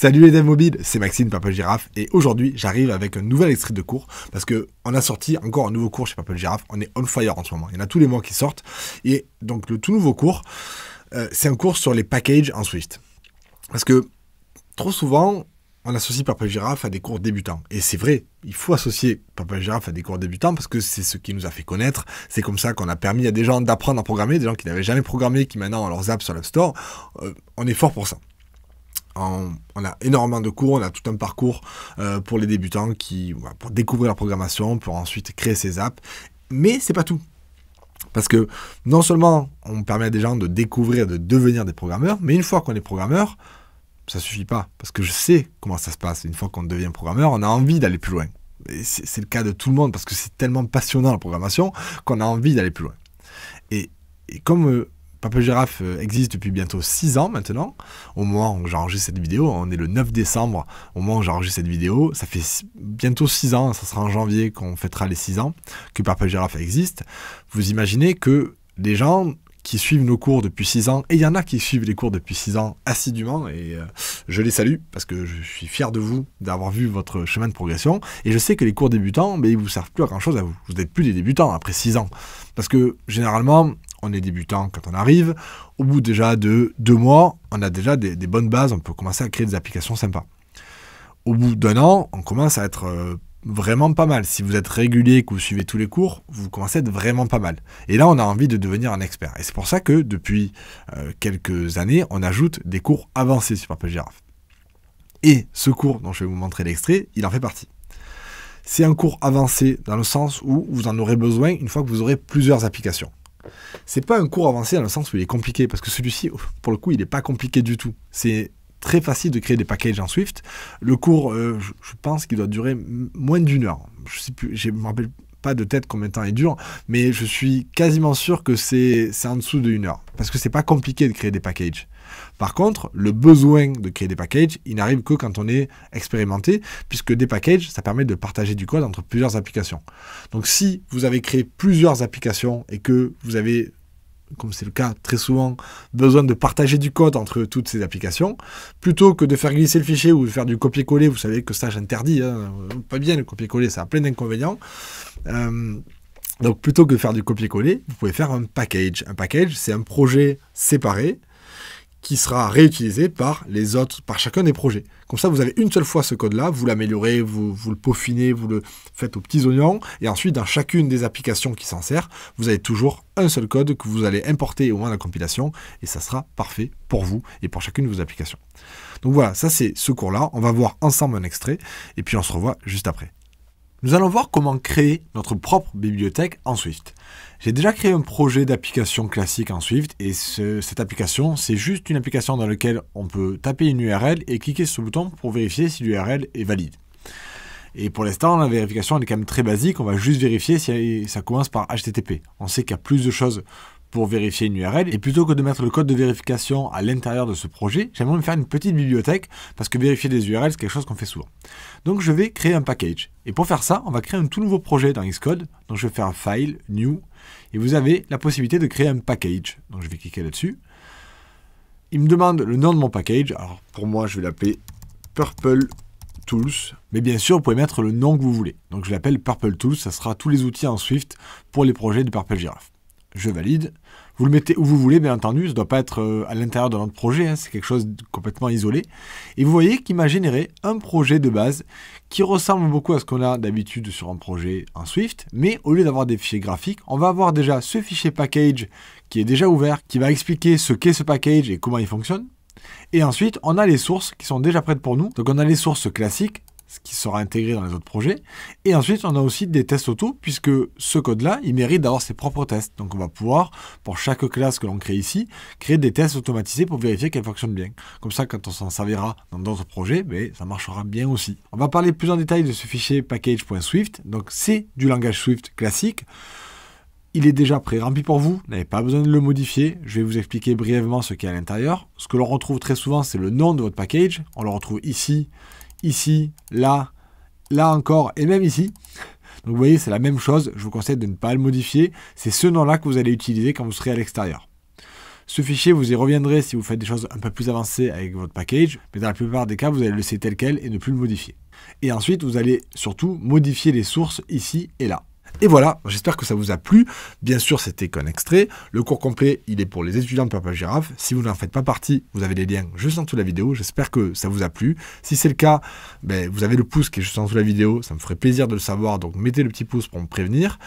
Salut les devs mobiles, c'est Maxime Purple Giraffe et aujourd'hui j'arrive avec un nouvel extrait de cours parce que on a sorti encore un nouveau cours chez Purple Giraffe, on est on fire en ce moment, il y en a tous les mois qui sortent et donc le tout nouveau cours c'est un cours sur les packages en Swift parce que trop souvent on associe Purple Giraffe à des cours débutants et c'est vrai, il faut associer Purple Giraffe à des cours débutants parce que c'est ce qui nous a fait connaître, c'est comme ça qu'on a permis à des gens d'apprendre à programmer, des gens qui n'avaient jamais programmé qui maintenant ont leurs apps sur l'App Store, on est fort pour ça. On a énormément de cours, on a tout un parcours pour les débutants pour découvrir la programmation, pour ensuite créer ses apps. Mais c'est pas tout. Parce que non seulement on permet à des gens de découvrir, de devenir des programmeurs, mais une fois qu'on est programmeur, ça suffit pas. Parce que je sais comment ça se passe. Une fois qu'on devient programmeur, on a envie d'aller plus loin. Et c'est le cas de tout le monde parce que c'est tellement passionnant la programmation qu'on a envie d'aller plus loin. Et comme Purple Giraffe existe depuis bientôt 6 ans maintenant. Au moment où j'enregistre cette vidéo, on est le 9 décembre, au moment où j'enregistre cette vidéo, ça fait bientôt 6 ans, ça sera en janvier qu'on fêtera les 6 ans que Purple Giraffe existe. Vous imaginez que les gens qui suivent nos cours depuis 6 ans, et il y en a qui suivent les cours depuis 6 ans assidûment, et je les salue, parce que je suis fier de vous d'avoir vu votre chemin de progression, et je sais que les cours débutants, ils ne vous servent plus à grand chose à vous. Vous n'êtes plus des débutants après 6 ans. Parce que généralement, on est débutant quand on arrive, au bout déjà de 2 mois, on a déjà des bonnes bases, on peut commencer à créer des applications sympas. Au bout d'1 an, on commence à être vraiment pas mal. Si vous êtes régulier, que vous suivez tous les cours, vous commencez à être vraiment pas mal. Et là, on a envie de devenir un expert. Et c'est pour ça que depuis quelques années, on ajoute des cours avancés sur Purple Giraffe. Et ce cours dont je vais vous montrer l'extrait, il en fait partie. C'est un cours avancé dans le sens où vous en aurez besoin une fois que vous aurez plusieurs applications. C'est pas un cours avancé dans le sens où il est compliqué, parce que celui-ci, pour le coup, il n'est pas compliqué du tout. C'est très facile de créer des packages en Swift. Le cours, je pense qu'il doit durer moins d'1 heure. Je sais plus, je me rappelle pas de tête combien de temps il dure, mais je suis quasiment sûr que c'est en dessous de 1 heure, parce que c'est pas compliqué de créer des packages. Par contre, le besoin de créer des packages, il n'arrive que quand on est expérimenté, puisque des packages, ça permet de partager du code entre plusieurs applications. Donc si vous avez créé plusieurs applications et que vous avez, comme c'est le cas très souvent, besoin de partager du code entre toutes ces applications, plutôt que de faire glisser le fichier ou de faire du copier-coller, vous savez que ça j'interdis, hein, pas bien le copier-coller, ça a plein d'inconvénients. Donc plutôt que de faire du copier-coller, vous pouvez faire un package. Un package, c'est un projet séparé qui sera réutilisé par les autres, par chacun des projets. Comme ça, vous avez une seule fois ce code-là, vous l'améliorez, vous le peaufinez, vous le faites aux petits oignons, et ensuite, dans chacune des applications qui s'en sert, vous avez toujours un seul code que vous allez importer au moment de la compilation, et ça sera parfait pour vous et pour chacune de vos applications. Donc voilà, ça c'est ce cours-là, on va voir ensemble un extrait, et puis on se revoit juste après. Nous allons voir comment créer notre propre bibliothèque en Swift. J'ai déjà créé un projet d'application classique en Swift et cette application, c'est juste une application dans laquelle on peut taper une URL et cliquer sur le bouton pour vérifier si l'URL est valide. Et pour l'instant, la vérification elle est quand même très basique, on va juste vérifier si ça commence par HTTP. On sait qu'il y a plus de choses pour vérifier une URL, et plutôt que de mettre le code de vérification à l'intérieur de ce projet, j'aimerais me faire une petite bibliothèque, parce que vérifier des URL, c'est quelque chose qu'on fait souvent. Donc je vais créer un package. Et pour faire ça, on va créer un tout nouveau projet dans Xcode. Donc je vais faire File, New, et vous avez la possibilité de créer un package. Donc je vais cliquer là-dessus. Il me demande le nom de mon package. Alors pour moi, je vais l'appeler Purple Tools, mais bien sûr, vous pouvez mettre le nom que vous voulez. Donc je l'appelle Purple Tools, ça sera tous les outils en Swift pour les projets de Purple Giraffe. Je valide. Vous le mettez où vous voulez, bien entendu. Ça ne doit pas être à l'intérieur de notre projet. Hein, c'est quelque chose de complètement isolé. Et vous voyez qu'il m'a généré un projet de base qui ressemble beaucoup à ce qu'on a d'habitude sur un projet en Swift. Mais au lieu d'avoir des fichiers graphiques, on va avoir déjà ce fichier package qui est déjà ouvert, qui va expliquer ce qu'est ce package et comment il fonctionne. Et ensuite, on a les sources qui sont déjà prêtes pour nous. Donc on a les sources classiques, ce qui sera intégré dans les autres projets. Et ensuite, on a aussi des tests auto, puisque ce code-là, il mérite d'avoir ses propres tests. Donc, on va pouvoir, pour chaque classe que l'on crée ici, créer des tests automatisés pour vérifier qu'elle fonctionne bien. Comme ça, quand on s'en servira dans d'autres projets, ça marchera bien aussi. On va parler plus en détail de ce fichier package.swift. Donc, c'est du langage Swift classique. Il est déjà pré-rempli pour vous, vous n'avez pas besoin de le modifier. Je vais vous expliquer brièvement ce qu'il y a à l'intérieur. Ce que l'on retrouve très souvent, c'est le nom de votre package. On le retrouve ici, ici, là, là encore, et même ici. Donc vous voyez, c'est la même chose. Je vous conseille de ne pas le modifier. C'est ce nom-là que vous allez utiliser quand vous serez à l'extérieur. Ce fichier, vous y reviendrez si vous faites des choses un peu plus avancées avec votre package, mais dans la plupart des cas, vous allez le laisser tel quel et ne plus le modifier. Et ensuite, vous allez surtout modifier les sources ici et là. Et voilà, j'espère que ça vous a plu. Bien sûr, c'était qu'un extrait. Le cours complet, il est pour les étudiants de Papa Girafe. Si vous n'en faites pas partie, vous avez les liens juste en dessous de la vidéo. J'espère que ça vous a plu. Si c'est le cas, vous avez le pouce qui est juste en dessous de la vidéo. Ça me ferait plaisir de le savoir, donc mettez le petit pouce pour me prévenir.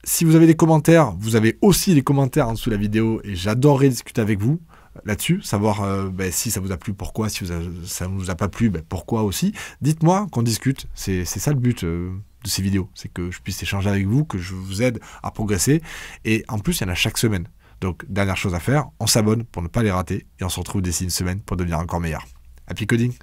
Si vous avez des commentaires, vous avez aussi les commentaires en dessous de la vidéo et j'adorerais discuter avec vous là-dessus, savoir si ça vous a plu, pourquoi, si ça ne vous a pas plu, pourquoi aussi. Dites-moi qu'on discute, c'est ça le but de ces vidéos, c'est que je puisse échanger avec vous, que je vous aide à progresser. Et en plus, il y en a chaque semaine. Donc, dernière chose à faire, on s'abonne pour ne pas les rater et on se retrouve d'ici une semaine pour devenir encore meilleur. Happy coding!